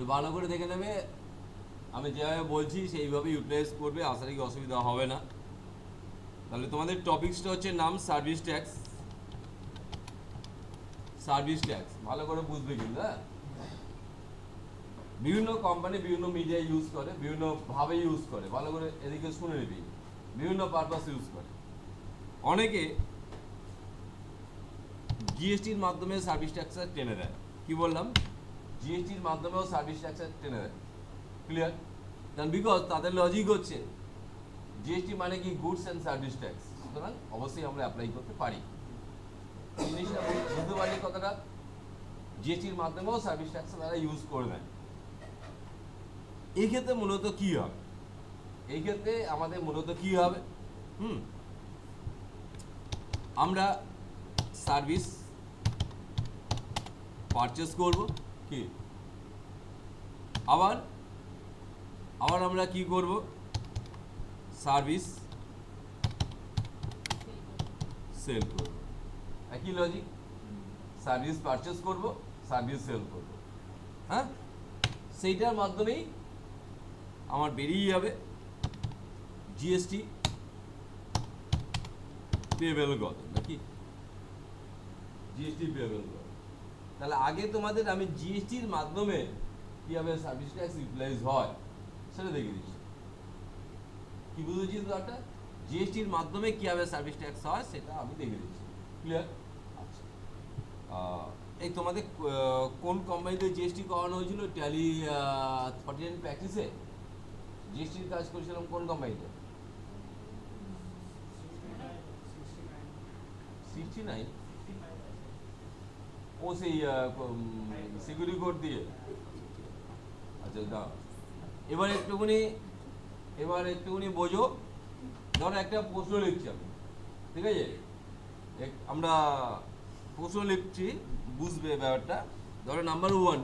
একটু ভালো করে দেখে নেবে, আমি যেভাবে বলছি সেইভাবে ইউটিলাইজ করবে, আশা রাখি অসুবিধা হবে না। তাহলে তোমাদের টপিক্সটা হচ্ছে নাম সার্ভিস ট্যাক্স। সার্ভিস ট্যাক্স ভালো করে বুঝবে কিন্তু, হ্যাঁ। বিভিন্ন কোম্পানি বিভিন্ন মিডিয়া ইউজ করে, বিভিন্নভাবে ইউজ করে, ভালো করে এদিকে শুনে নিবি, বিভিন্ন পারপাস ইউজ করে। অনেকে জিএসটির মাধ্যমে সার্ভিস ট্যাক্সটা টেনে দেয়। কি বললাম? জিএসটির মাধ্যমেও সার্ভিস ট্যাক্সটা টেনে দেয়। ক্লিয়ার? কারণ বিকজ তাদের লজিক হচ্ছে জিএসটি মানে কি গুডস অ্যান্ড সার্ভিস ট্যাক্স, সুতরাং অবশ্যই আমরা অ্যাপ্লাই করতে পারি। জিনিসটা বুঝতে পারি কথাটা। জিএসটির মাধ্যমেও সার্ভিস ট্যাক্স তারা ইউজ করে নেয়। এই ক্ষেত্রে মূলত কি হবে? এই ক্ষেত্রে আমাদের মূলত কি হবে? আমরা সার্ভিস পারচেস করব, কি আবার আমরা কি করব? সার্ভিস সেল করব। একই লজিক, সার্ভিস পারচেস করব, সার্ভিস সেল করব, হ্যাঁ। সেইটার মাধ্যমেই আমার বেরিয়ে যাবে জিএসটি পেয়েবেল কত, নাকি জিএসটি পেয়েবেল কত। তাহলে আগে তোমাদের আমি জিএসটির মাধ্যমে কিভাবে সার্ভিস ট্যাক্স ইউটিলাইজ হয় সেটা দেখিয়ে দিচ্ছি। কি বুঝেছি তো? জিএসটির মাধ্যমে কিভাবে সার্ভিস ট্যাক্স হয় সেটা আমি দেখিয়ে দিচ্ছি। ক্লিয়ার? আচ্ছা, এই তোমাদের কোন কোম্পানিতে জিএসটি করানো হয়েছিল? ট্যালি 39 প্র্যাকটিসে জিএসটির কাজ করেছিলাম কোন কোম্পানিতে? 69? ও সেই সিকিউরিটি কোড দিয়ে। আচ্ছা দাও, এবার একটুখানি বোঝো। ধরো একটা প্রশ্ন লিখছি আমি, ঠিক আছে? আমরা প্রশ্ন লিখছি, বুঝবে ব্যাপারটা। ধরো নাম্বার 1,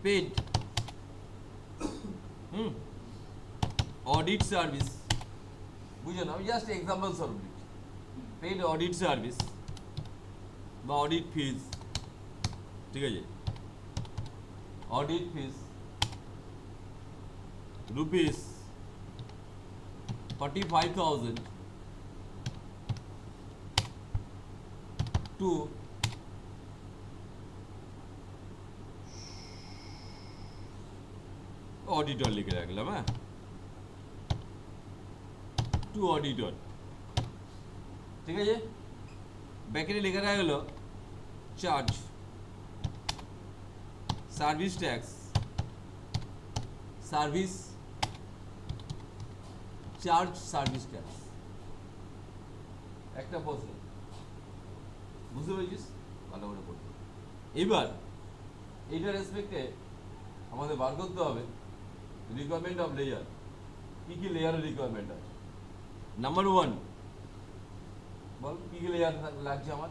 পেড অডিট সার্ভিস। বুঝো না, আমি জাস্ট এক্সাম্পল স্বরূপ লিখছি। পেড অডিট সার্ভিস বা অডিট ফিজ, ঠিক আছে? Audit fees rupees 45,000 to auditor লিখে রাখলাম, হ্যাঁ, টু অডিটর, ঠিক আছে? ব্যাকেটে লিখে রাখা হলো charge service tax, service charge service tax. একটা প্রশ্ন, বুঝতে পেরেছিস? ভালো করে পড়তে। এবার এইটার রেসপেক্টে আমাদের বার করতে হবে রিকোয়ারমেন্ট অফ লেয়ার। কি কি লেয়ারের রিকোয়ারমেন্ট আছে? নাম্বার 1 বল, কি কি লেয়ার লাগছে আমার?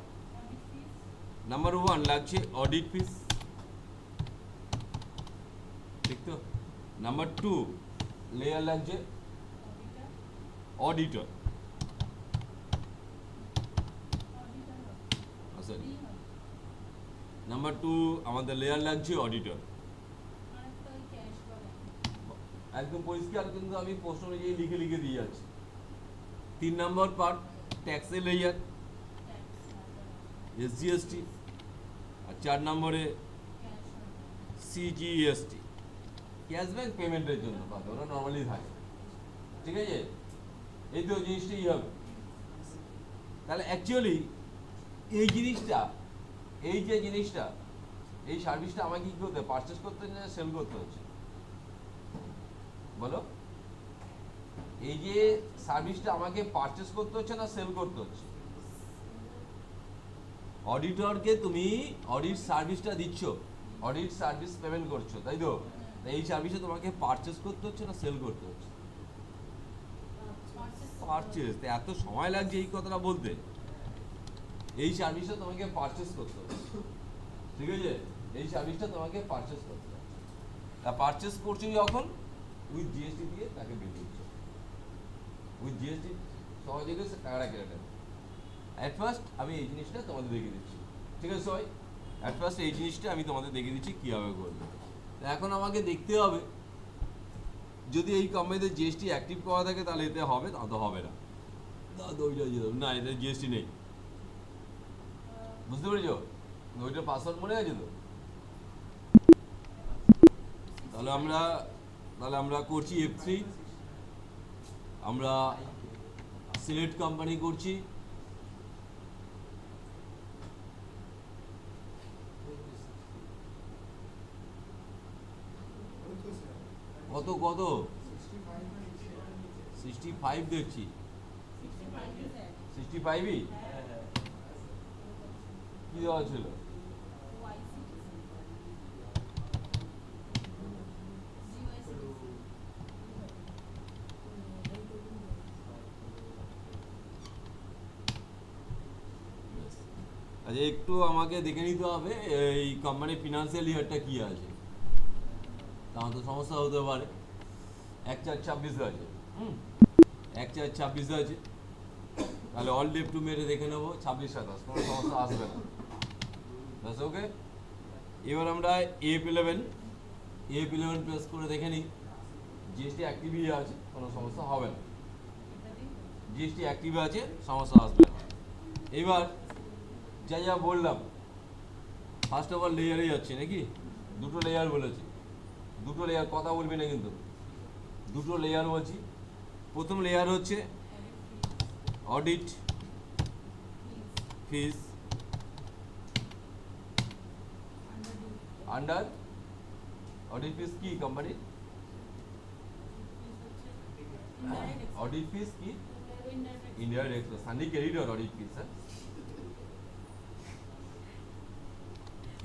নাম্বার 1 লাগছে অডিট ফিস, ঠিক তো? নাম্বার 2 লেয়ার লাগছে অডিটর। নাম্বার 2 আমাদের লেয়ার লাগছে অডিটর। একদম পরিষ্কার, কিন্তু আমি প্রশ্ন অনুযায়ী লিখে দিয়ে যাচ্ছি। 3 নম্বর পার্ট ট্যাক্সের লেয়ার, এসজিএসটি, আর 4 নম্বরে সিজিএসটি, ক্যাশব্যাক পেমেন্টের জন্য। ওরা নর্মালি থাকে, ঠিক আছে? এই তো জিনিসটাই হবে। তাহলে অ্যাকচুয়ালি এই জিনিসটা এই সার্ভিসটা আমাকে কি করতে, পারচেস করতে হচ্ছে না সেল করতে হচ্ছে? বলো, এই যে সার্ভিসটা আমাকে পারচেস করতে হচ্ছে না সেল করতে হচ্ছে? অডিটরকে তুমি অডিট সার্ভিসটা দিচ্ছ, অডিট সার্ভিস পেমেন্ট করছো, তাই তো? এই সার্ভিসে তোমাকে পারচেস করতে হচ্ছে না সেল করতে হচ্ছে? পারচেস। এত সময় লাগছে এই কথাটা বলতে? এই সার্ভিসটা তোমাকে পারচেস করতে হবে, ঠিক আছে? এই সার্ভিসটা তোমাকে পারচেস করতে হবে। তা পারচেস করছো যখন উইথ জিএসটি দিয়ে তাকে বিল দিচ্ছ, উইথ জিএসটি সহজে টাকাটা কেটে নেবে। অ্যাট ফার্স্ট আমি এই জিনিসটা তোমাদের দেখিয়ে দিচ্ছি, ঠিক আছে সবাই? অ্যাট ফার্স্ট এই জিনিসটা আমি তোমাদের দেখিয়ে দিচ্ছি কীভাবে করবে। এখন আমাকে দেখতে হবে যদি এই কোম্পানিতে জিএসটি অ্যাক্টিভ করা থাকে তাহলে এতে হবে, তা তো হবে না, না এতে জিএসটি নেই, বুঝতে পেরেছো? ওইটার পাসওয়ার্ড মনে আছে তো? তাহলে আমরা করছি F3, আমরা সিলেক্ট কোম্পানি করছি, কত 65 দেখছি, 65ই কি দেওয়া ছিল? আচ্ছা একটু আমাকে দেখে নিতে হবে এই কোম্পানির ফিনান্সিয়াল ইয়ারটা কি আছে, তাহলে তো সমস্যা হতে পারে। 1/4/26 আছে, 1/4/26 আছে, তাহলে অল ডেপ টু মেরে দেখে নেবো 26/27, কোনো সমস্যা আসবে না, ব্যাস ওকে। এবার আমরা AF11 প্রেস করে দেখে নিই জিএসটি অ্যাক্টিভই আছে, কোনো সমস্যা হবে না, জিএসটি অ্যাক্টিভ আছে, সমস্যা আসবে না। এবার যা বললাম ফার্স্ট অফ অল লেয়ারে যাচ্ছে নাকি, দুটো লেয়ার বলেছি, দুটো লেয়ার, কথা বলবি না কিন্তু, দুটো লেয়ার বলছি। প্রথম লেয়ার হচ্ছে অডিট ফিস আন্ডার, অডিট ফিস কি কোম্পানি, অডিট ফিস কি ইনডাইরেক্ট, সানি ক্রেডিটর অডিট ফিস।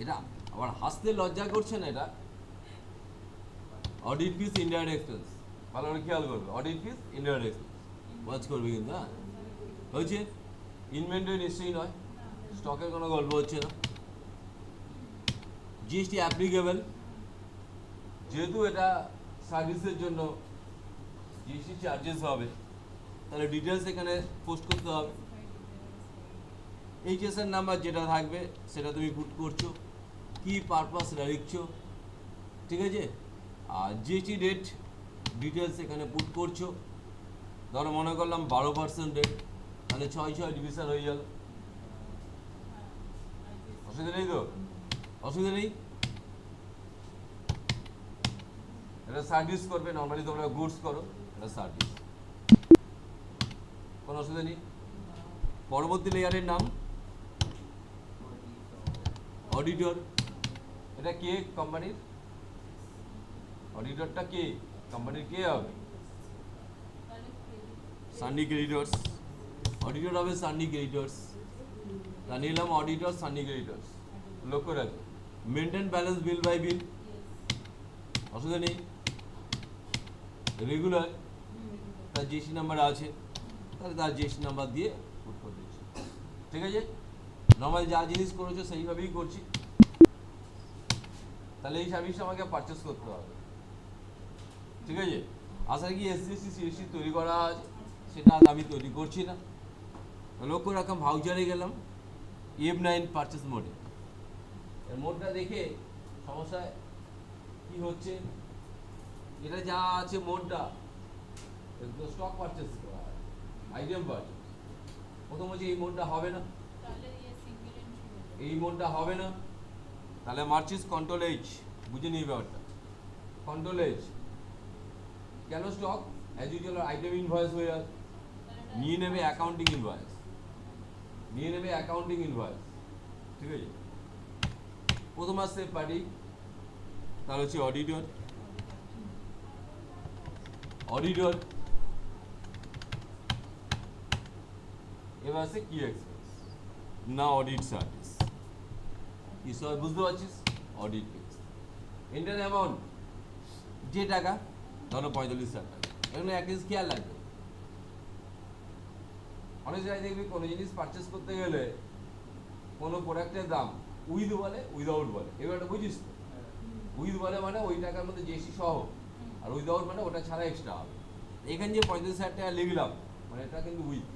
এটা আবার হাসতে লজ্জা করছে না, এটা অডিট ফিস ইনডাইরেক্ট এক্সপেন্স, ভালো করে খেয়াল করবে, অডিট ফিস ইনডাইরেক্ট এক্সপেন্স ওয়াচ করবে কিন্তু, হ্যাঁ হয়েছে। ইনভেন্টরি নিশ্চয়ই নয়, স্টকের কোনো গল্প হচ্ছে না। জিএসটি অ্যাপ্লিকেবল, যেহেতু এটা সার্ভিসের জন্য জিএসটি চার্জেস হবে, তাহলে ডিটেলস এখানে পোস্ট করতে হবে। এইচএসএন নাম্বার যেটা থাকবে সেটা তুমি পুট করছো, কি পারপাস সেটা লিখছো, ঠিক আছে। আর জিএসটি রেট ডিটেলস এখানে পুট করছো, ধরো মনে করলাম 12% রেট, তাহলে 6 ডিভিশন হয়ে গেল, অসুবিধা নেই তো, অসুবিধা নেই। এটা সার্ভিস করবে, নর্মালি তোমরা গুডস করো, এটা সার্ভিস, কোনো অসুবিধা নেই। পরবর্তী লেয়ারের নাম অডিটর, এটা কে কোম্পানির, অডিটরটা কে কোম্পানির, কে হবে সানি ক্রেডিটর্স, অডিটর হবে সানি ক্রেডিটর্স, জানিয়ে নিলাম অডিটর সানি ক্রেডিটর্স। লক্ষ্য রাখবে মেনটেন ব্যালেন্স বিল বাই বিল, অসুবিধা নেই। রেগুলার তার জিএসটি নাম্বার আছে, তাহলে তার জিএসটি নাম্বার দিয়ে পুট করে দিচ্ছি, ঠিক আছে। নর্মাল যা জিনিস করেছো সেইভাবেই করছি, তাহলে এই সার্ভিসটা আমাকে পারচেস করতে হবে, ঠিক আছে। আশা কি এসসিএসটি সিএসটি তৈরি করা আছে, সেটা আমি তৈরি করছি না। লক্ষ্য রাখলাম ভাউচারে গেলাম, F9 পারচেস মোডে, এর মোডটা দেখে সমস্যা কি হচ্ছে, এটা যা আছে মোডটা স্টক পারচেস করা হয়, আইটেম পারচেস, প্রথম হচ্ছে এই মোডটা হবে না, এই মোডটা হবে না, তাহলে মার্চিস কন্ট্রোল এইচ, বুঝে নিই ব্যাপারটা, কন্ট্রোল এইচ, কেন stock as usual item invoice হয়ে আছে, নিয়ে নেবে অ্যাকাউন্টিং ইনভয়েস, নিয়ে নেবে অ্যাকাউন্টিং ইনভয়েস, ঠিক আছে। প্রথম আসছে পার্টি, তাহলে হচ্ছে অডিটর, অডিটর, এবার আছে কি এক্সপেন্স, না অডিট সার্ভিস, কি সব বুঝতে পারছিস, অডিট ফিস, এন্টার অ্যামাউন্ট যে টাকা, ধরো 45,000 টাকা, এখানে এক জিনিস খেয়াল রাখবে, অনেক জায়গায় দেখবি কোনো জিনিস পারচেস করতে গেলে কোনো প্রোডাক্টের দাম উইথ বলে উইদাউট বলে, এবার বুঝিস তো, উইথ বলে মানে ওই টাকার মধ্যে জিএসটি সহ, আর উইদাউট মানে ওটা ছাড়া এক্সট্রা হবে। এখানে যে 45,000 টাকা লিখলাম মানে এটা কিন্তু উইথ,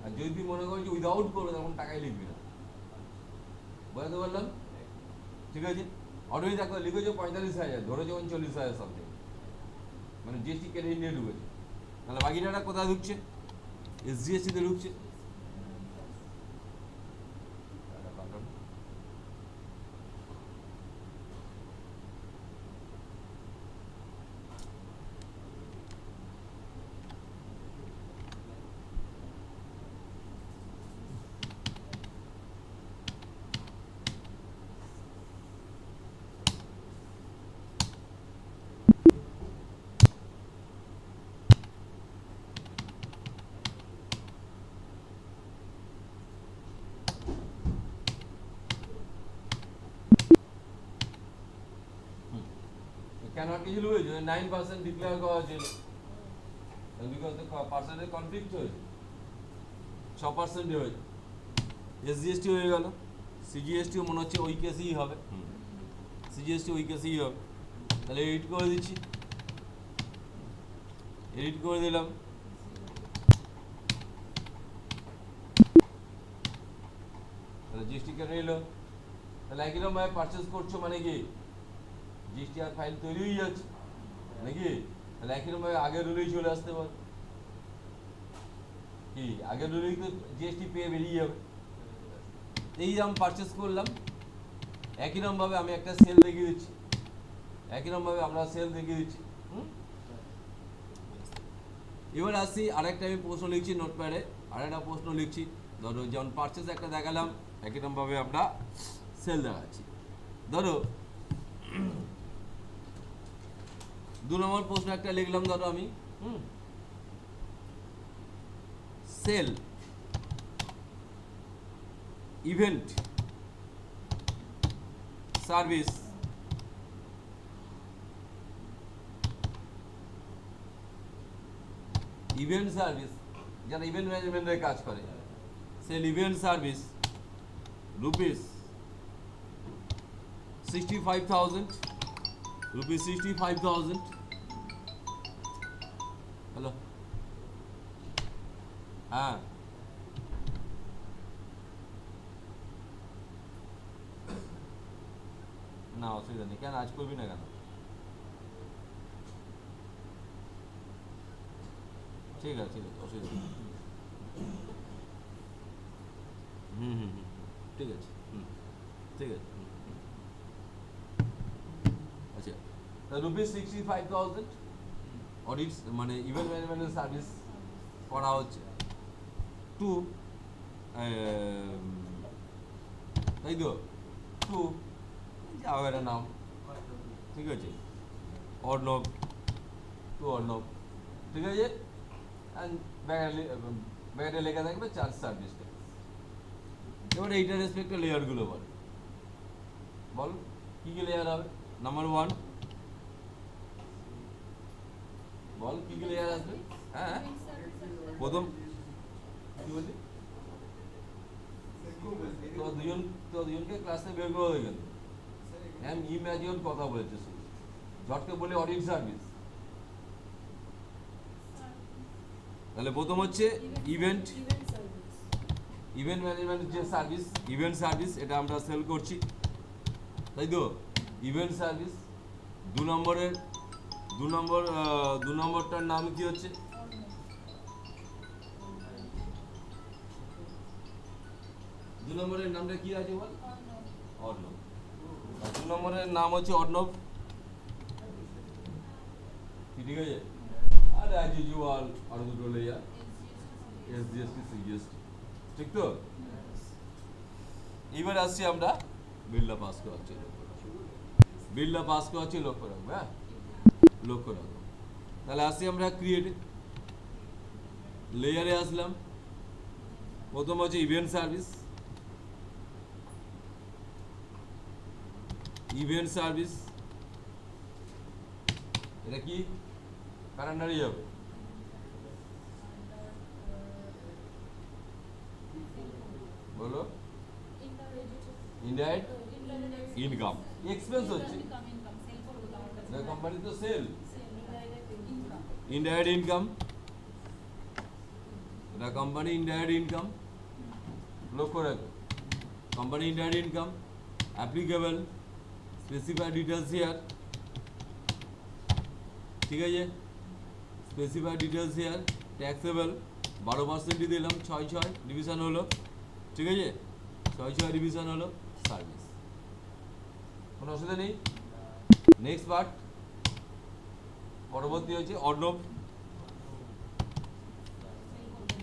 আর যদি তুই মনে করি যে উইদাউট করবে তখন টাকাই লিখবি না, বোঝাতে পারলাম? ঠিক আছে, অটোই দেখো লিখেছো 45,000, ধরেছো 39,000 সামথিং, মানে জিএসটি কেটে নিয়ে ঢুকেছে। তাহলে বাকি টাকা কোথায় ঢুকছে? এসজিএসটি তে ঢুকছে। কেন কিছু হয়েছে? 9% ডিক্লেয়ার করা হয়েছিল, বিকজ পার্সেন্টের কনফ্লিক্ট হয়েছে, 6% হয়েছে। এসজিএসটি হয়ে গেল, সিজিএসটিও মনে হচ্ছে ওই কেসেই হবে, সিজিএসটি ওই কেসেই হবে। তাহলে এডিট করে দিচ্ছি, এডিট করে দিলাম। তাহলে জিএসটি কেটে নিল। তাহলে একই রকমভাবে পারচেস করছো মানে কি জিএসটি আর ফাইল তৈরি হয়ে যাচ্ছে নাকি? তাহলে একই রকমভাবে আগের রুলেই চলে আসতে পারে, কি আগের রুলেই তো জিএসটি পেয়ে বেরিয়ে যাবে। এই যে আমি পারচেস করলাম, একই রকমভাবে আমি একটা সেল দেখিয়ে দিচ্ছি, একই রকমভাবে আমরা সেল দেখিয়ে দিচ্ছি। এবার আসি আরেকটা, আমি প্রশ্ন লিখছি নোটপ্যাডে, আরেকটা প্রশ্ন লিখছি। ধরো যেমন পারচেস একটা দেখালাম, একই রকমভাবে আমরা সেল দেখাচ্ছি। ধরো 2 নম্বর প্রশ্ন একটা লিখলাম, ধরো আমি sale event service event service, যারা ইভেন্ট ম্যানেজমেন্টের কাজ করে, sale event service rupees 65,000, rupees 65,000। Hello, হ্যাঁ না অসুবিধা নেই, কেন আজ করবি না কেন? ঠিক আছে, ঠিক আছে, অসুবিধা নেই। ঠিক আছে, ঠিক আছে। আচ্ছা, তা রুপিস 65,000 অডিট মানে ইভেন্ট ম্যানেজমেন্টের সার্ভিস করা হচ্ছে টু, তাই তো, টু যাও একটা নাম, ঠিক আছে, অর্ণব, টু অর্ণব, ঠিক আছে। ব্যাগে লেখা থাকবে চার্জ সার্ভিসটা। এবার এইটার রেসপেক্টে লেয়ারগুলো বল, বল কি কি লেয়ার হবে? নাম্বার 1 বল কি কি লেয়ার আসবে? হ্যাঁ প্রথম কি বললি? তো দুজনকে ক্লাসে বের করে হয়ে গেল, হ্যাঁ ইম্যাজিন কথা বলেছে শুধু, ঝটকে বলে অডিট সার্ভিস। তাহলে প্রথম হচ্ছে ইভেন্ট ম্যানেজমেন্ট যে সার্ভিস, ইভেন্ট সার্ভিস এটা আমরা সেল করছি, তাই তো, ইভেন্ট সার্ভিস। 2 নম্বরটার নাম কি হচ্ছে? 2 নম্বরের নামটা কি আছে বল? অর্ণব। 2 নম্বরের নাম হচ্ছে অর্ণব, ঠিক আছে। আর অ্যাজ ইউজুয়াল আরো দুটো লেয়ার, এসজিএসটি সিজিএসটি, ঠিক তো। এবার আসছি আমরা বিলটা পাস করাচ্ছি, বিলটা পাস করাচ্ছি, লক্ষ্য রাখবো, হ্যাঁ লক্ষ্য রাখবো। তাহলে আসছি আমরা ক্রিয়েট লেয়ারে আসলাম। প্রথম হচ্ছে ইভেন্ট সার্ভিস, ইভেন্ট সার্ভিস এটা কি কারেন্টারই হবে, বলো ইনডাইরেক্ট ইনকাম, এক্সপেন্স হচ্ছে কোম্পানি তো সেল, ইনডাইরেক্ট ইনকাম, এটা কোম্পানি ইনডাইরেক্ট ইনকাম, লক্ষ্য রাখো company indirect income. Applicable, specify details here, ঠিক আছে, স্পেসিফাই ডিটেলস হিয়ার, ট্যাক্সেবল 12% দিলাম, 6 ডিভিশন হলো, ঠিক আছে, 6 ডিভিশন হলো, সার্ভিস, কোনো অসুবিধা নেই। নেক্সট পার্ট, পরবর্তী হচ্ছে অর্ণব।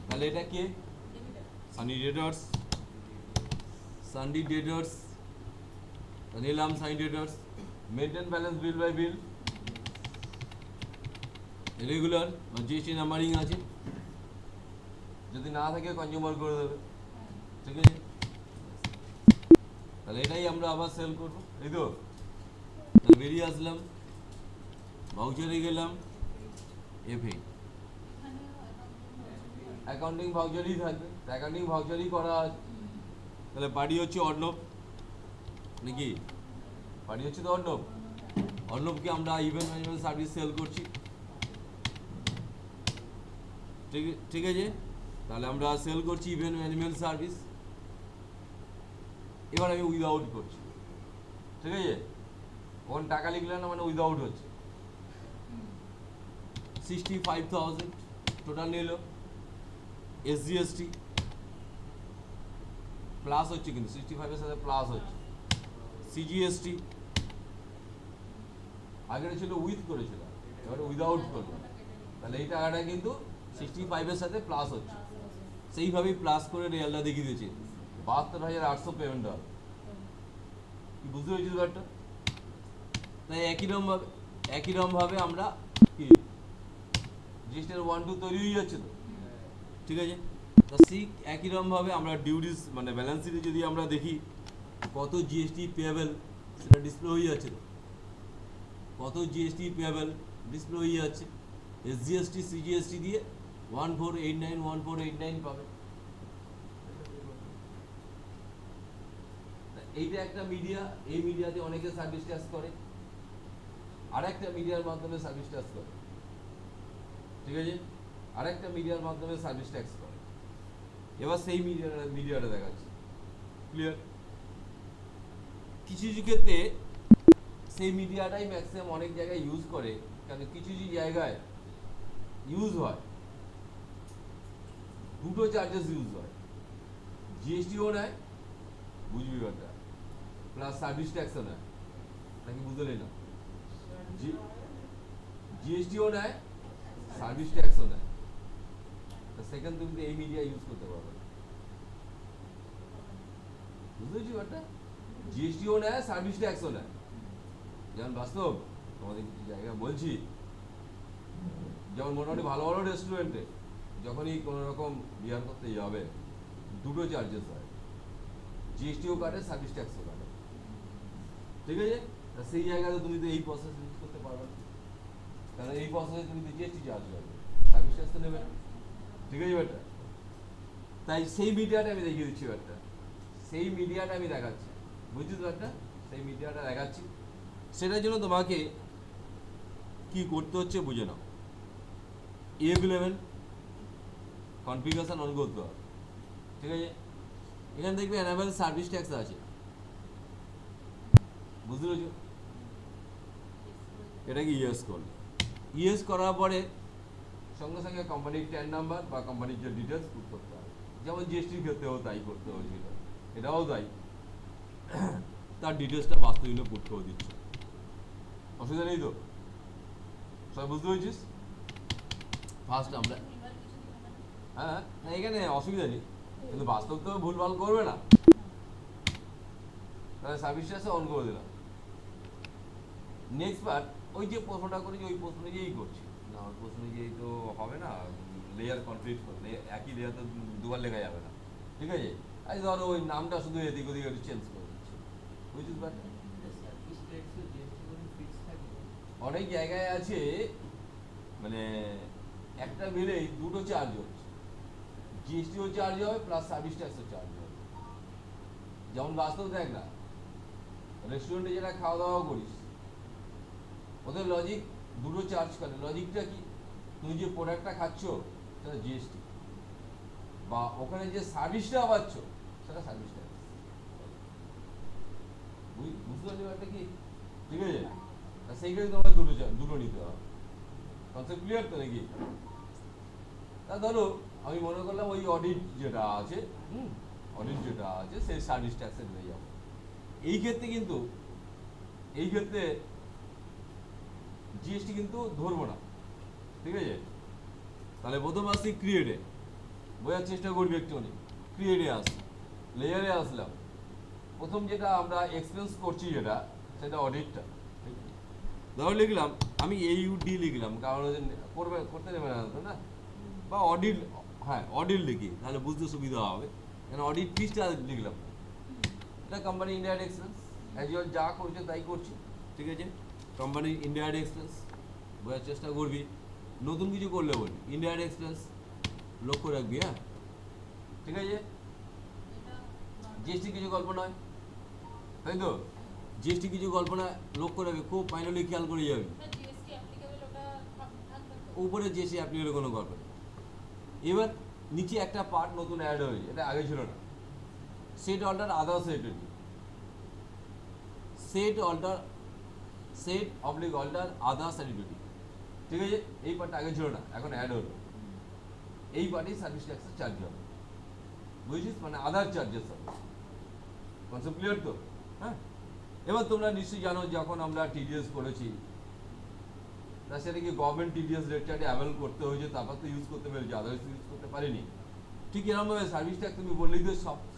তাহলে এটা কে? সানি ডেটার্স, সানডি ডেটার্স, নিলাম sundry debtors. Maintain balance bill by bill, regular GST numbering আছে, যদি না থাকে কনজিউমার করে দেবে, ঠিক আছে। তাহলে এটাই আমরা আবার সেল করবো, এই তো। তাহলে বেরিয়ে আসলাম, ভাউচারে গেলাম, এফএ অ্যাকাউন্টিং ভাউচারই থাকবে, অ্যাকাউন্টিং ভাউচারই করা আছে। তাহলে পার্টি হচ্ছে অর্ণব নাকি? পার্টি হচ্ছে তো অর্ণব। অর্ণবকে আমরা ইভেন্ট ম্যানেজমেন্ট সার্ভিস সেল করছি, ঠিক আছে। তাহলে আমরা সেল করছি ইভেন্ট ম্যানেজমেন্ট সার্ভিস। এবার আমি উইদাউট করছি, ঠিক আছে। ওখানে টাকা লিখলে না, মানে উইদাউট হচ্ছে। 65,000 টোটাল নিল। এসজিএসটি প্লাস হচ্ছে, কিন্তু 65-এর সাথে প্লাস হচ্ছে। সিজিএসটি আগে ছিল উইথ করেছিল, এবারে উইদাউট করবে। তাহলে এই টাকাটা কিন্তু 65-এর সাথে প্লাস হচ্ছে, সেইভাবেই প্লাস করে রিয়ালটা দেখিয়ে দিয়েছে। 72,800 পেমেন্ট হবে, কি বুঝতে পেরেছিস ব্যাপারটা? তাই একই রকমভাবে আমরা কি জিএসটির 1-2 তৈরি হয়ে যাচ্ছে তো, ঠিক আছে। তা একই রকমভাবে আমরা ডিউটিস মানে ব্যালেন্স শিটে যদি আমরা দেখি কত জিএসটি পেয়েবল সেটা ডিসপ্লে হয়ে যাচ্ছে তো, কত জিএসটি পেয়েবল ডিসপ্লে হয়ে যাচ্ছে। এসজিএসটি সিজিএসটি দিয়ে 1489 পাবে। এইটা একটা মিডিয়া, এই মিডিয়াতে অনেকে সার্ভিস ট্যাক্স করে, আর একটা মিডিয়ার মাধ্যমে সার্ভিস ট্যাক্স করে, ঠিক আছে, আর একটা মিডিয়ার মাধ্যমে সার্ভিস ট্যাক্স করে। এবার সেই মিডিয়াটা দেখাচ্ছে, ক্লিয়ার? কিছু কিছু ক্ষেত্রে সেই মিডিয়াটাই ম্যাক্সিমাম অনেক জায়গায় ইউজ করে, কারণ কিছু কিছু জায়গায় ইউজ হয়, দুটো চার্জেস ইউজ হয়, জিএসটিও নেয়, বুঝবি ওটা, প্লাস সার্ভিস ট্যাক্সও নেয়, নাকি বুঝলি না? জিএসটিও নেয়, সার্ভিস ট্যাক্সও নেয়। সেকেন্ড তুমি এই মিডিয়া ইউজ করতে পারবে, বুঝতে পেরেছি ব্যাপারটা? জিএসটিও নেয়, সার্ভিস ট্যাক্সও নেয়। যেমন বাস্তব তোমাদের কিছু জায়গা বলছি, যেমন মোটামুটি ভালো ভালো রেস্টুরেন্টে যখনই কোনো রকম বিয়ার করতে যাবে, দুটো চার্জেস হয়, জিএসটিও কাটে, সার্ভিস ট্যাক্সও কাটে, ঠিক আছে। সেই জায়গাতে তুমি তো এই প্রসেস ইউজ করতে পারবে না, কারণ এই প্রসেসে তুমি তো জিএসটি চার্জ করবে, সার্ভিস ট্যাক্স তো নেবে না, ঠিক আছে ব্যাটা? তাই সেই মিডিয়াটা আমি দেখিয়ে দিচ্ছি ব্যাটা, সেই মিডিয়াটা আমি দেখাচ্ছি, বুঝছিস ব্যাটা? সেই মিডিয়াটা দেখাচ্ছি, সেটার জন্য তোমাকে কি করতে হচ্ছে বুঝে নাও। E11 কনফিগারেশন অন করতে হবে, ঠিক আছে। এখানে দেখবে এনাবেল সার্ভিস ট্যাক্স আছে, বুঝতে পেরেছো? এটাকে ইয়েস করবে, ইয়েস করার পরে সঙ্গে সঙ্গে কোম্পানির ট্যান নাম্বার বা কোম্পানির যে ডিটেলস পুট করতে হবে, যেমন জিএসটির ক্ষেত্রেও তাই করতে হয়েছিল, এটাও তাই, তার ডিটেলসটা বাস্তবিক পুট করে দিচ্ছে, অসুবিধা নেই তো? সব বুঝতে পেরেছিস? ফার্স্ট আমরা হ্যাঁ, না এখানে অসুবিধা নেই, কিন্তু বাস্তব তো ভুলভাল করবে না, তাহলে সার্ভিস ট্যাক্স অন করে দিলাম। নেক্সট বার ওই যে প্রশ্নটা করেছি ওই প্রশ্ন অনুযায়ী করছি না, ওই প্রশ্ন অনুযায়ী তো হবে না, লেয়ার কমপ্লিট করলে একই লেয়ার তো দুবার লেখা যাবে না, ঠিক আছে। আজ ধরো ওই নামটা শুধু এদিক ওদিক একটু চেঞ্জ করে দিচ্ছি, বুঝছিস? অনেক জায়গায় আছে মানে একটা বিলেই দুটো চার্জ হচ্ছে, জিএসটিও চার্জ হবে প্লাস সার্ভিস ট্যাক্সও চার্জ হবে। যেমন বাস্তব দেখ না, রেস্টুরেন্টে যেটা খাওয়া দাওয়া করিস ওদের লজিক দুটো চার্জ করে। লজিকটা কি? তুমি যে প্রোডাক্টটা খাচ্ছ সেটা জিএসটি, বা ওখানে যে সার্ভিসটা পাচ্ছ সেটা সার্ভিস ট্যাক্স। বুঝতে পারছি ব্যাপারটা কি? ঠিক আছে, সেই ক্ষেত্রে তোমার দুটো নিতে হবে। কনসেপ্ট ক্লিয়ার তো নাকি? তা ধরো আমি মনে করলাম ওই অডিট যেটা আছে, অডিট যেটা আছে সেই সার্ভিস ট্যাক্সে নিয়ে যাবো। এই ক্ষেত্রে কিন্তু জিএসটি কিন্তু ধরবো না, ঠিক আছে? তাহলে প্রথম আসছি ক্রিয়েটে, বোঝার চেষ্টা করবি একটুখানি। ক্রিয়েটে আসি, লেয়ারে আসলাম। প্রথম যেটা আমরা এক্সপেন্স করছি যেটা, সেটা অডিটটা। ধরো লিখলাম আমি AUD লিখলাম, কারণ করতে দেবে না তো না, বা অডিট, হ্যাঁ অডিট লিখি, তাহলে বুঝতে সুবিধা হবে। কেন অডিট ফিসটা লিখলাম, এটা company indirect expense, as your যা করছে তাই করছি, ঠিক আছে? কোম্পানি ইনডাইরেক্ট এক্সপেন্স, বোঝার চেষ্টা করবি। নতুন কিছু করলে বলবি ইনডাইরেক্ট এক্সপেন্স, লক্ষ্য রাখবি, হ্যাঁ ঠিক আছে? জিএসটি কিছু গল্প নয়, তাই তো? জিএসটি কিছু গল্প না, লক্ষ্য রাখবি, খুব ফাইনালি খেয়াল করে যাবি। উপরে জিএসটি অ্যাপ্লিকেবল কোনো গল্প নেই। এবার নিচে একটা পার্ট নতুন অ্যাড হয়েছে, এটা আগে ছিল না। সেট অল্টার আদার সেটিউরিটি, সেট অল্টার আদার সেটিউরিটি, ঠিক আছে? এই পার্টটা আগে ছিল না, এখন অ্যাড হলো। এই পার্টি সার্ভিস ট্যাক্সের চার্জ হবে, বুঝছিস? মানে আদার চার্জেস হবে। কনসেপ্ট ক্লিয়ার তো? হ্যাঁ। এবার তোমরা নিশ্চয়ই জানো, যখন আমরা টিডিএস করেছি, তা সেটা কি গভর্নমেন্ট টিডিএস রেট চার্টে অ্যাভেল করতে হয়েছে, তারপর তো ইউজ করতে পেরেছি, আদার্স ইউজ করতে পারিনি। ঠিক এরকমভাবে সার্ভিস ট্যাক্স তুমি বললেই তো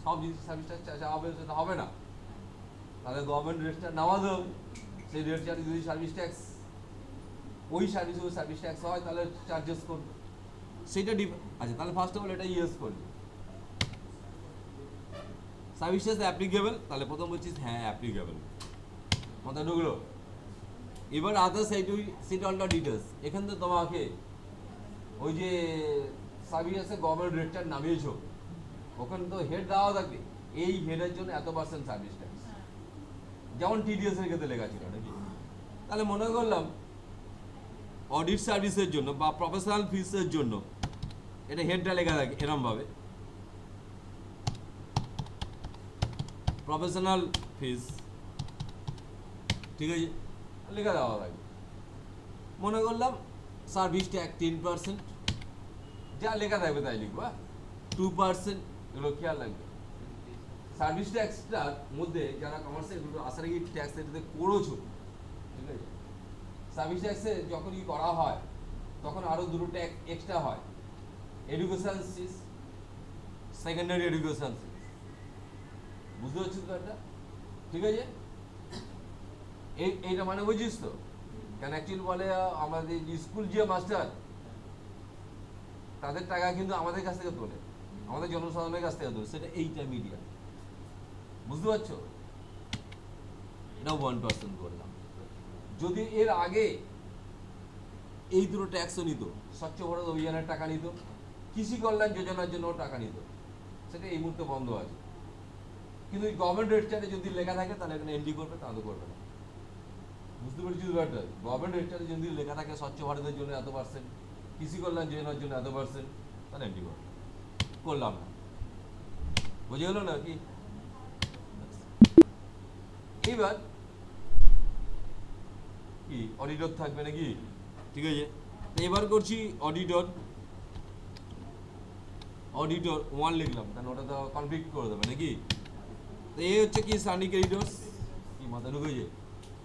সব জিনিস সার্ভিস ট্যাক্স চার্জ হবে, সেটা হবে না। তাহলে গভর্নমেন্ট রেট চার্ট নামাতে হবে। সেই রেট চার্টে যদি সার্ভিস ট্যাক্স, ওই সার্ভিস ট্যাক্স হয়, তাহলে চার্জেস করবে সেটা আচ্ছা, তাহলে ফার্স্ট অফ অল এটা ইয়েস করবে। সার্ভিস ট্যাক্স অ্যাপ্লিকেবল, তাহলে প্রথম বলছিস হ্যাঁ অ্যাপ্লিকেবল, মাথা ঢুকলো। এবার আদার্স সেট অল্টার ডিটেলস, এখান থেকে তোমাকে ওই যে সার্ভিসে গভর্নমেন্ট রেট চার্ট নামিয়েছো, ওখানে তো হেড দেওয়া থাকবে, এই হেডের জন্য এত পার্সেন্ট সার্ভিস ট্যাক্স, যেমন টিডিএস এর ক্ষেত্রে লেখা ছিল নাকি? তাহলে মনে করলাম অডিট সার্ভিসের জন্য বা প্রফেশনাল ফিসের জন্য এটা হেডটা লেখা থাকে এরমভাবে, প্রফেশনাল ফিস, ঠিক আছে? লেখা দেওয়া থাকে। মনে করলাম সার্ভিস ট্যাক্স 10%, যা লেখা থাকবে তাই লিখবো, 2%, এগুলো খেয়াল রাখবে। সার্ভিস ট্যাক্সটার মধ্যে যারা কমার্সিয়াল এগুলো আসার আগে ট্যাক্স এটাতে করেছো, ঠিক আছে? সার্ভিস ট্যাক্সে যখন কি করা হয়, তখন আরো দুটো ট্যাক্স এক্সট্রা হয়, এডুকেশন ফিস, সেকেন্ডারি এডুকেশন ফিস। বুঝতে পারছিস তো এটা? ঠিক আছে? এইটা মানে বুঝিস তো? কেন অ্যাকচুয়ালি বলে আমাদের স্কুল যে মাস্টার, তাদের টাকা কিন্তু আমাদের কাছ থেকে তোলে, আমাদের জনসাধারণের কাছ থেকে তোলে, সেটা এইটা মিডিয়া। বুঝতে পারছো? এটা 1% করলাম। যদি এর আগে এই দুটো ট্যাক্সও নিত, স্বচ্ছ ভারত অভিযানের টাকা নিত, কৃষি কল্যাণ যোজনার জন্য টাকা নিত, সেটা এই মুহূর্তে বন্ধ আছে। কিন্তু গভর্নমেন্ট রেট চার্টে যদি লেখা থাকে, তাহলে এখানে এনডি করবে, তাহলে করবে না। বুঝতে পেরেছি ব্যাপারটা? গভর্নমেন্ট রেট চার্টে যদি লেখা থাকে স্বচ্ছ ভারতের জন্য এত পার্সেন্ট, কৃষি কল্যাণ যোজনার জন্য এত পার্সেন্ট, তাহলে এনডি করবে, করলাম না। বুঝে গেল না কি? এইবার কি অডিটর থাকবে নাকি? ঠিক আছে, এবার করছি অডিটর 1 লিখলাম, কারণ ওটা তো কনফ্লিক্ট করে দেবে নাকি? তো এই হচ্ছে কি সান্ডি ক্রেডিটর্স, কি মাথা ঢুকেছে?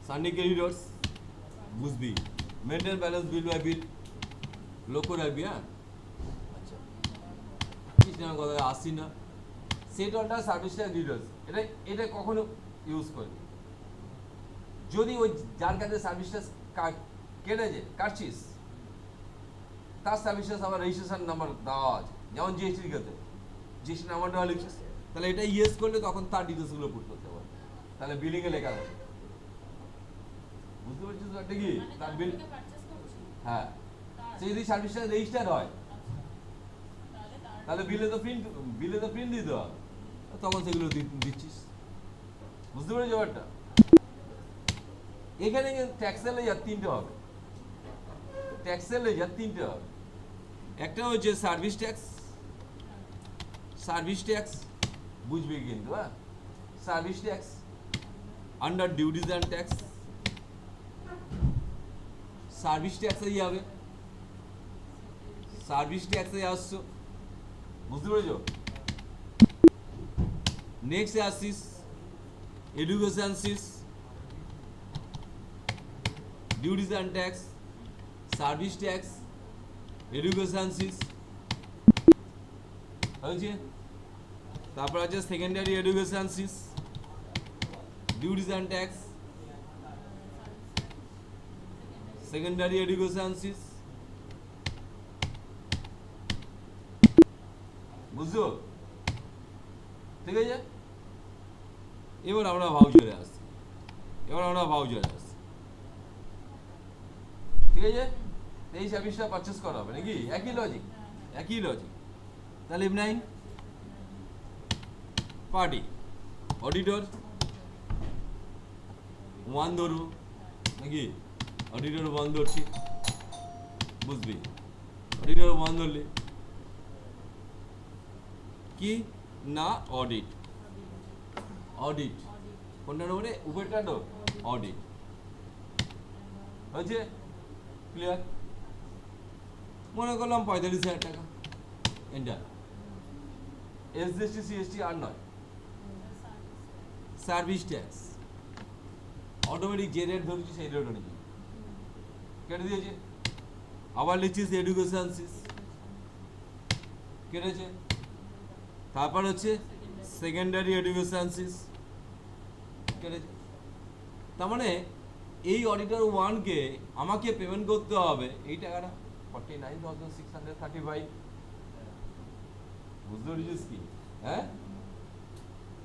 সান্ডি ক্রেডিটর্স বুঝবি, maintain balance bill by bill, লক্ষ্য রাখবি। হ্যাঁ আচ্ছা, কৃষ্ণার কথা আসছি না। Set alter service tax details, এটা কখনো ইউজ করবি যদি ওই যার কাছে সার্ভিস ট্যাক্স কেটেছে, কাটছিস, তার সার্ভিস ট্যাক্স আবার রেজিস্ট্রেশন নাম্বার দেওয়া আছে, যেমন জিএসটির ক্ষেত্রে জিএসটি নাম্বারটা লিখছিস, তাহলে এটা ইয়েস করলে তখন তার ডিটেলসগুলো পুট করতে পারবে, তাহলে বিলিংয়ে লেখা থাকে। বুঝতে পারছিস একটা কি? তার বিল, হ্যাঁ, সে যদি সার্ভিস ট্যাক্স রেজিস্টার হয়, তাহলে বিলে তো প্রিন্ট দিতে হবে, তখন সেগুলো দিচ্ছিস। বুঝতে পেরেছি ব্যাপারটা? এখানে ট্যাক্সের লেজার 3টে হবে, ট্যাক্সের লেজার 3টে হবে। একটা হচ্ছে সার্ভিস ট্যাক্স বুঝবি কিন্তু, হ্যাঁ, service tax under duties and tax service ট্যাক্সে যাবে, সার্ভিস ট্যাক্সে আসছো, বুঝতে পেরেছো? নেক্সট আসছিস education cess, duties and tax, service tax, education cess হয়েছে। তারপর আছে secondary education cess, duties and tax, secondary education cess, বুঝছো? ঠিক আছে, এবার আমরা ভাউচারে আসছি, ঠিক আছে। এই সার্ভিসটা পারচেস করা হবে নাকি? একই লজিক। তাহলে F9 পার্টি অডিটর 1 ধরবো নাকি? অডিটর 1 ধরছি, বুঝবি? অডিটর 1 ধরলে কি না অডিট কোনটা নেবো? উপরটা তো অডিট হয়েছে, ক্লিয়ার? মনে করলাম 45,000 টাকা, এন্টার। এসজিএসটি সিএসটি আর নয়, সার্ভিস ট্যাক্স অটোমেটিক যে রেট ধরেছি সেই রেট অনুযায়ী কেটে দিয়েছে। আবার লিখছিস এডুকেশন সিস, কেটেছে। তারপর হচ্ছে সেকেন্ডারি এডুকেশন সিস, কেটেছে। তার মানে এই অডিটর 1 কে আমাকে পেমেন্ট করতে হবে এই টাকাটা 49,635, বুঝতে পেরেছিস কি? হ্যাঁ,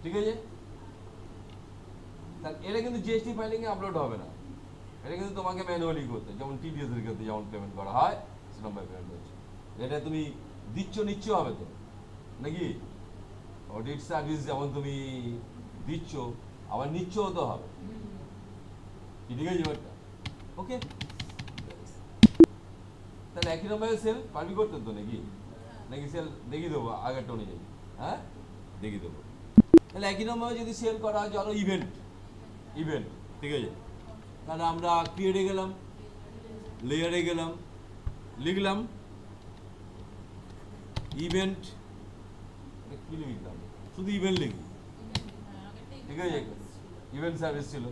ঠিক আছে। তাহলে এটা কিন্তু জিএসটি ফাইলিং এ আপলোড হবে না, এটা কিন্তু তোমাকে ম্যানুয়ালি করতে, যেমন টিডিএস এর ক্ষেত্রে যেমন পেমেন্ট করা হয় সেরকম পেমেন্ট হচ্ছে। এটা তুমি নিচ্ছ হবে তো নাকি? অডিট সার্ভিস যেমন তুমি দিচ্ছ আবার নিচ্ছও তো হবে, ঠিক আছে ব্যাপারটা? ওকে, তাহলে একই নম্বরে সেল পারবি করতে তো নাকি সেল দেখিয়ে দেবো আগেরটা অনুযায়ী? হ্যাঁ, দেখিয়ে দেবো। তাহলে একই নম্বরে যদি সেল করা হয়, ধরো ইভেন্ট, ঠিক আছে। তাহলে আমরা ক্রিয়েটে গেলাম, লেয়ারে গেলাম, লিখলাম ইভেন্ট, কি লিখলাম? শুধু ইভেন্ট লিখি, ঠিক আছে। ইভেন্ট সার্ভিস ছিল,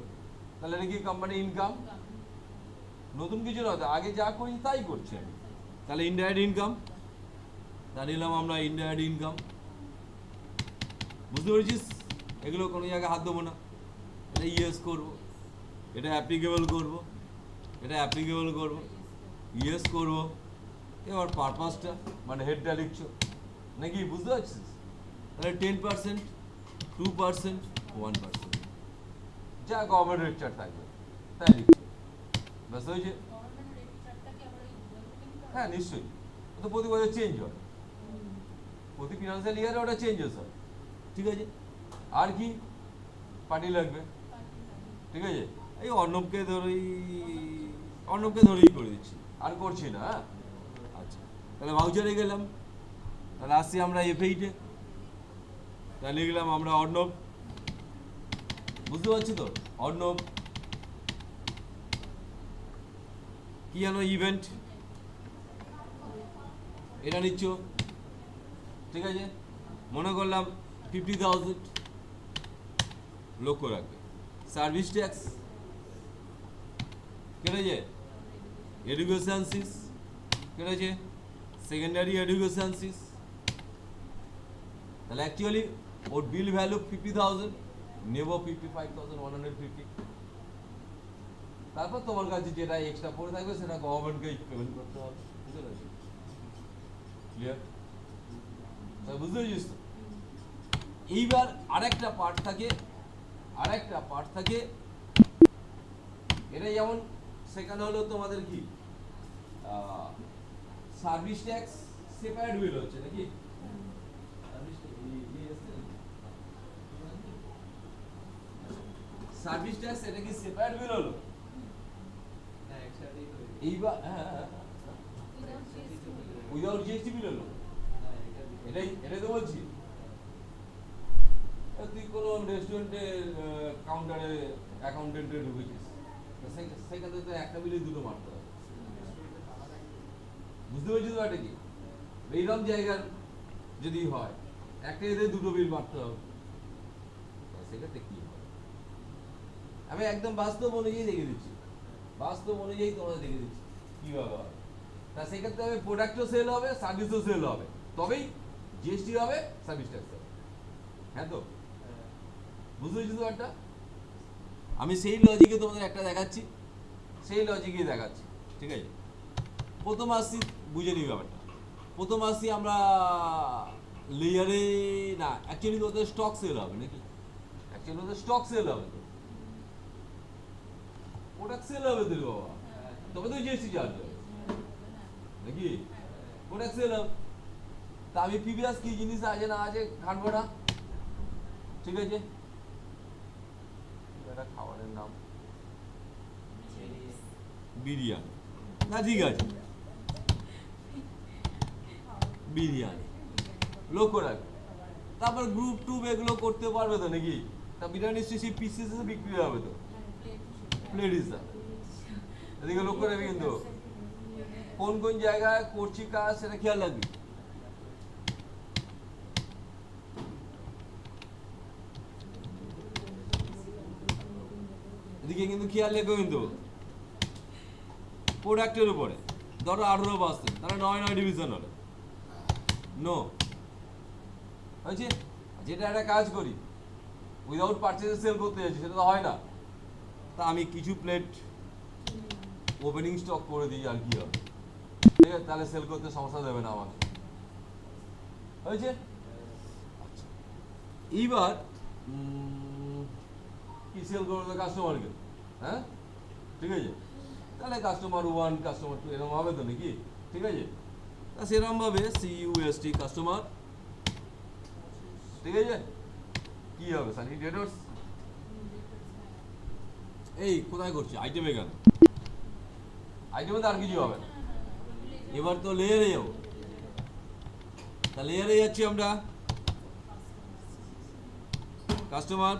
তাহলে এটা কি কোম্পানি ইনকাম? নতুন কিছু না, আগে যা করি তাই করছি আমি। তাহলে ইনডাইরেক্ট ইনকাম, তা নিলাম আমরা ইনডাইরেক্ট ইনকাম, বুঝতে পেরেছিস? এগুলো কোনো জায়গায় হাত দেবো না, এটা ইয়েস করবো, এটা অ্যাপ্লিকেবল করবো, ইয়েস করবো। এবার পারপাসটা মানে হেডটা লিখছো নাকি? বুঝতে পারছিস? তাহলে 10%, 2%, 1%, যা গভর্নমেন্ট রেট চার্ট থাকবে তাই লিখছো, ব্যাস হয়েছে। হ্যাঁ নিশ্চয়ই, তো প্রতি বছর চেঞ্জ হয়, প্রতি ফিনান্সিয়াল ইয়ারে ওটা চেঞ্জেস হয়, ঠিক আছে। আর কি পার্টি লাগবে, ঠিক আছে। এই অর্ণবকে ধরেই করে দিচ্ছি, আর করছি না। হ্যাঁ, আচ্ছা, তাহলে ভাউচারে গেলাম, তাহলে আসছি আমরা F8-এ, তাহলে লিখলাম আমরা অর্ণব, বুঝতে পারছি তো? অর্ণব কি জানো? ইভেন্ট, এটা নিচ্ছ, ঠিক আছে। মনে করলাম 50,000, লক্ষ্য রাখবে। সার্ভিস ট্যাক্স কেটেছে, এডুকেশন সিস কেটেছে, সেকেন্ডারি এডুকেশন সিস। তাহলে অ্যাকচুয়ালি ওর বিল ভ্যালু 50,000, নেব 55,150। তারপর তোমার কাছে যেটা এক্সট্রা পড়ে থাকবে সেটা গভর্নমেন্টকে পেমেন্ট করতে হবে, বুঝতে পেরেছি? ক্লিয়ার? বুঝতে পেরেছিস তো? এইবার আরেকটা পার্ট থাকে, এটা যেমন সেখানে হলো তোমাদের কি সার্ভিস ট্যাক্স সেপারেট বিল হচ্ছে নাকি? সার্ভিস ট্যাক্স এটা কি সেপারেট বিল হলো? এইবার উইদাউট জিএসটি বিল হলো, এটাই তো বলছি। তুই কোনো রেস্টুরেন্টে কাউন্টারে অ্যাকাউন্টেন্টে ঢুকেছিস, সেখানে তো একটা বিলে দুটো মারতে হবে। বুঝতে পেরেছিস ব্যাপারটা কি? এইরকম জায়গার যদি হয় একটা এদের দুটো বিল মারতে হবে, সেক্ষেত্রে কি হবে? আমি একদম বাস্তব অনুযায়ী দেখে দিচ্ছি, বাস্তব অনুযায়ী তোমাদের দেখে দিচ্ছি কিভাবে হবে। তা সেক্ষেত্রে হবে প্রোডাক্টও সেল হবে, সার্ভিসও সেল হবে, তবেই জিএসটি হবে, সার্ভিস ট্যাক্স হবে। হ্যাঁ তো বুঝতে পেরেছি তো একটা? আমি সেই লজিকে তোমাদের একটা দেখাচ্ছি, সেই লজিকেই দেখাচ্ছি, ঠিক আছে? প্রথম আসছি, বুঝে নিই ব্যাপারটা। প্রথম আসছি আমরা লেয়ারে, না অ্যাকচুয়ালি তো ওদের স্টক সেল হবে নাকি? অ্যাকচুয়ালি ওদের স্টক সেল হবে, তো প্রোডাক্ট সেল হবে তো বাবা, তবে তো জিএসটি চার্জ হবে নাকি? প্রোডাক্ট সেল হবে, তা আমি প্রিভিয়াস কি জিনিস আছে না আছে ঘাটবো না, ঠিক আছে? একটা খাবারের নাম বিরিয়ানি, না ঠিক আছে বিরিয়ানি, লক্ষ্য রাখবে। তারপর গ্রুপ টুপ এগুলো করতে পারবে তো নাকি? তা বিরিয়ানি শেষে পিসেস বিক্রি হবে তো, প্লেট হিসাবে। এদিকে লক্ষ্য রাখবি কিন্তু কোন কোন জায়গায় করছি কাজ সেটা খেয়াল রাখবি। এদিকে কিন্তু খেয়াল রেখো কিন্তু প্রোডাক্টের উপরে ধরো 18%, তাহলে 9 ডিভিশন হলো নো হয়েছে। যেটা একটা কাজ করি উইদাউট পারচেজে সেল করতে যাচ্ছি, সেটা তো হয় না। তা আমি কিছু প্লেট ওপেনিং স্টক করে দিই, আর কি হবে, ঠিক আছে? তাহলে সেল করতে সমস্যা দেবে না আমাকে, হয়েছে? আচ্ছা, এইবার কি সেল করবে কাস্টমারকে, হ্যাঁ ঠিক আছে? তাহলে কাস্টমার 1, কাস্টমার 2 এরকম হবে তো নাকি? ঠিক আছে, তা সেরকম ভাবে CUST কাস্টমার, ঠিক আছে? কি হবে সানি ডেটর্স, এই কোথায় করছি আইটেমে, কেন আইটেমে তো আর কিছু হবে না। এবার তো লেয়ারে যাবো, তা লেয়ারে যাচ্ছি আমরা, কাস্টমার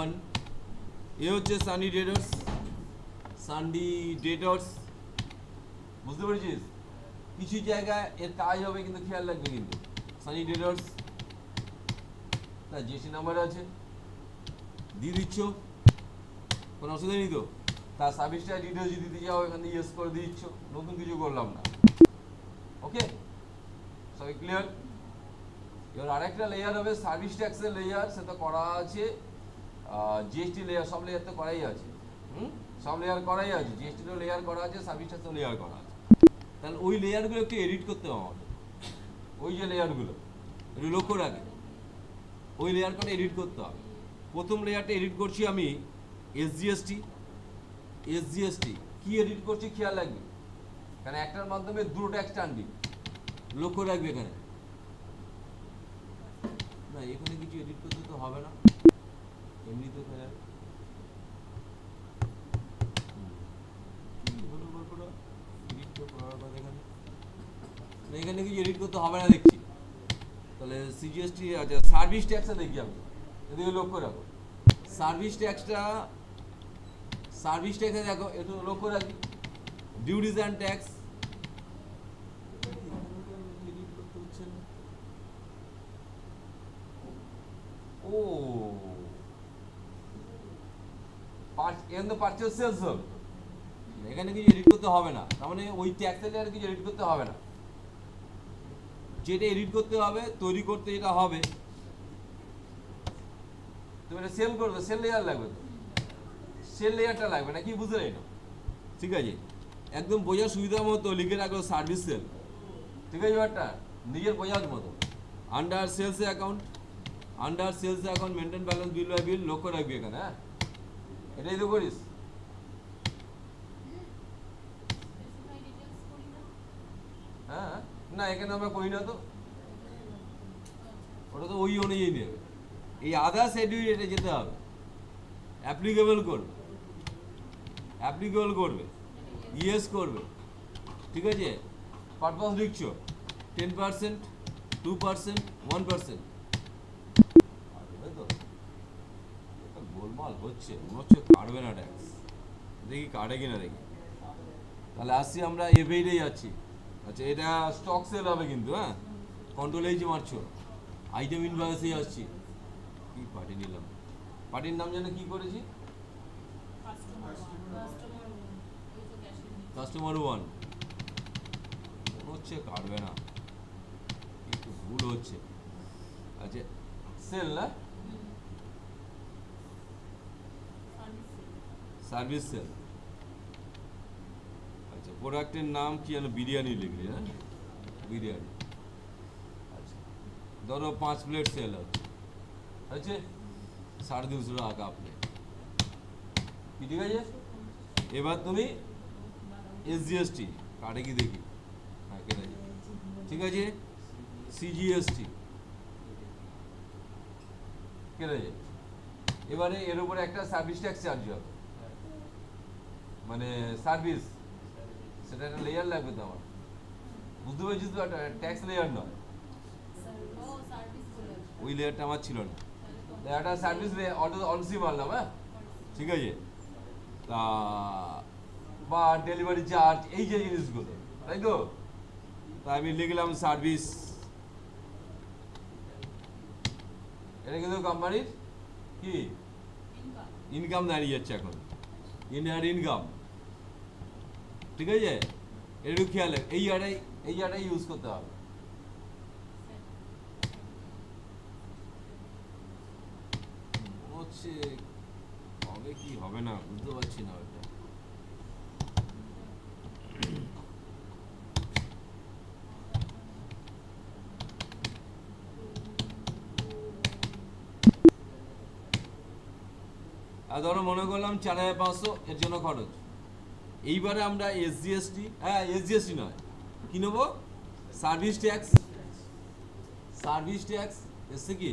1, এ হচ্ছে সানি ডেটর্স, সানডি ডেটর্স, বুঝতে পেরেছিস? কিছু জায়গায় এর কাজ হবে কিন্তু খেয়াল রাখবে কিন্তু সানি ডেটর্স, তার জিএসটি নাম্বার আছে, দিয়ে দিচ্ছ, কোনো অসুবিধা নেই তো? তার সার্ভিসটা ডিটেলস যদি দিতে যাও এখান থেকে ইয়েস করে দিচ্ছ, নতুন কিছু করলাম না, ওকে? সবাই ক্লিয়ার? এবার আরেকটা লেয়ার হবে সার্ভিস ট্যাক্সের লেয়ার, সেটা করা আছে, জিএসটি লেয়ার, সব লেয়ার তো করাই আছে, সব লেয়ার করাই আছে, জিএসটিরও লেয়ার করা আছে, সার্ভিস ট্যাক্সের লেয়ার করা আছে। তাহলে ওই লেয়ারগুলো একটু এডিট করতে হবে আমাদের, ওই যে লেয়ারগুলো একটু লক্ষ্য রাখে, ওই লেয়ারটা এডিট করতে হবে। প্রথম লেয়ারটা এডিট করছি আমি এসজিএসটি, কি এডিট করছি খেয়াল রাখবি, কারণ একটার মাধ্যমে দুটো ট্যাক্স টানবি, লক্ষ্য রাখবি এখানে। না এখানে কিছু এডিট করতে তো হবে না, এমনি তো হয়ে যাবে। এখানে কিছু এডিট করতে হবে না দেখছি, তাহলে সিজিএসটি আচ্ছা সার্ভিস ট্যাক্সটা দেখি আমি, এদিকে লক্ষ্য রাখো। সার্ভিস ট্যাক্সে দেখো একটু লক্ষ্য রাখি, ডিউটিস অ্যান্ড ট্যাক্স, ও এখানে তো পারচেজ সেলস হবে, এখানে কিছু এডিট করতে হবে না, তার মানে ওই ট্যাক্সের লেয়ারে কিছু এডিট করতে হবে না। যেটা এডিট করতে হবে, তৈরি করতে যেটা হবে, তুমি এটা সেল করবে, সেল লেয়ার লাগবে তো, সেল লেয়ারটা লাগবে না কি, বুঝলে না? ঠিক আছে, একদম বোঝার সুবিধা মতো লিখে রাখো সার্ভিস সেল, ঠিক আছে? ব্যাপারটা নিজের বোঝার মতো। Under sales account maintain balance bill by bill, লক্ষ্য রাখবি এখানে, হ্যাঁ এটাই তো করিস, হ্যাঁ না এখানে আমরা করি না তো, ওটা তো ওই অনুযায়ী নেবে। এই আদার শেডিউল এটা যেতে হবে, অ্যাপ্লিকেবল করবে, ইয়েস করবে, ঠিক আছে? পারপাস লিখছো 10%, 2%, 1%, তাই তো? গোলমাল মাল হচ্ছে, মনে হচ্ছে কাটবে না ট্যাক্স। দেখি কাটে কিনা দেখি। তাহলে আসছি আমরা এফএইটেই যাচ্ছি। আচ্ছা, এটা স্টক সেল হবে কিন্তু, হ্যাঁ, কন্ট্রোল এইচ মারছো। আইটেম ইনভয়েসেই আসছি। কি পার্টি নিলাম, পার্টির নাম যেন কি করেছি, কাস্টমার ওয়ান। মনে হচ্ছে কাটবে না, একটু ভুল হচ্ছে। আচ্ছা, সেল না, সার্ভিস সেল। আচ্ছা, প্রোডাক্টের নাম কি যেন, বিরিয়ানি লিখলি, হ্যাঁ, বিরিয়ানি। আচ্ছা, ধরো 5 প্লেট সেল হচ্ছে, 250 টাকা প্লেট, কি ঠিক আছে। এবার তুমি এসজিএসটি কাটে কি দেখি, হ্যাঁ কেটেছে, ঠিক আছে। সিজিএসটি কেটেছে। এবারে এর উপরে একটা সার্ভিস ট্যাক্স চার্জ হবে, মানে সার্ভিস, সেটা একটা লেয়ার লাগবে তো আমার, বুঝতে পেরেছিস তো, একটা ট্যাক্স লেয়ার নয়, ওই লেয়ারটা আমার ছিল না। একটা সার্ভিস অনসি মারলাম, হ্যাঁ, ঠিক আছে। তা বা ডেলিভারি চার্জ, এই যে জিনিসগুলো, তাই তো। তা আমি লিখলাম সার্ভিস, এটা কিন্তু কোম্পানির কি ইনকাম দাঁড়িয়ে যাচ্ছে এখন, ইন্ডিয়ার ইনকাম, ঠিক আছে। একটু খেয়াল, এই জায়গাটাই ইউজ করতে হবে। হচ্ছে হবে কি হবে না বুঝতে পারছি না ওটা। আর ধরো মনে করলাম 4500 এর জন্য খরচ। এইবারে আমরা এসজিএসটি, হ্যাঁ এসজিএসটি নয়, কি নেবো, সার্ভিস ট্যাক্স। সার্ভিস ট্যাক্স এসছে কি,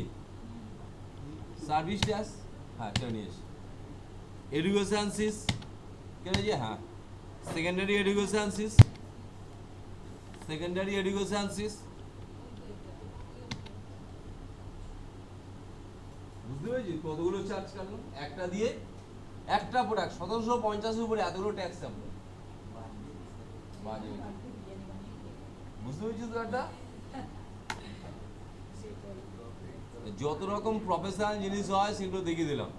সার্ভিস ট্যাক্স, হ্যাঁ এটা নিয়ে এসে এডুকেশন সিস কেটে যে, হ্যাঁ secondary education cess, secondary education cess, বুঝতে পেরেছি কতগুলো চার্জ কাটলাম একটা দিয়ে। একটা প্রোডাক্ট 1750 উপরে এতগুলো ট্যাক্স আমরা বাজে, বুঝতে পেরেছিস তো। একটা যত রকম প্রফেশনাল জিনিস হয় সেগুলো দেখিয়ে দিলাম।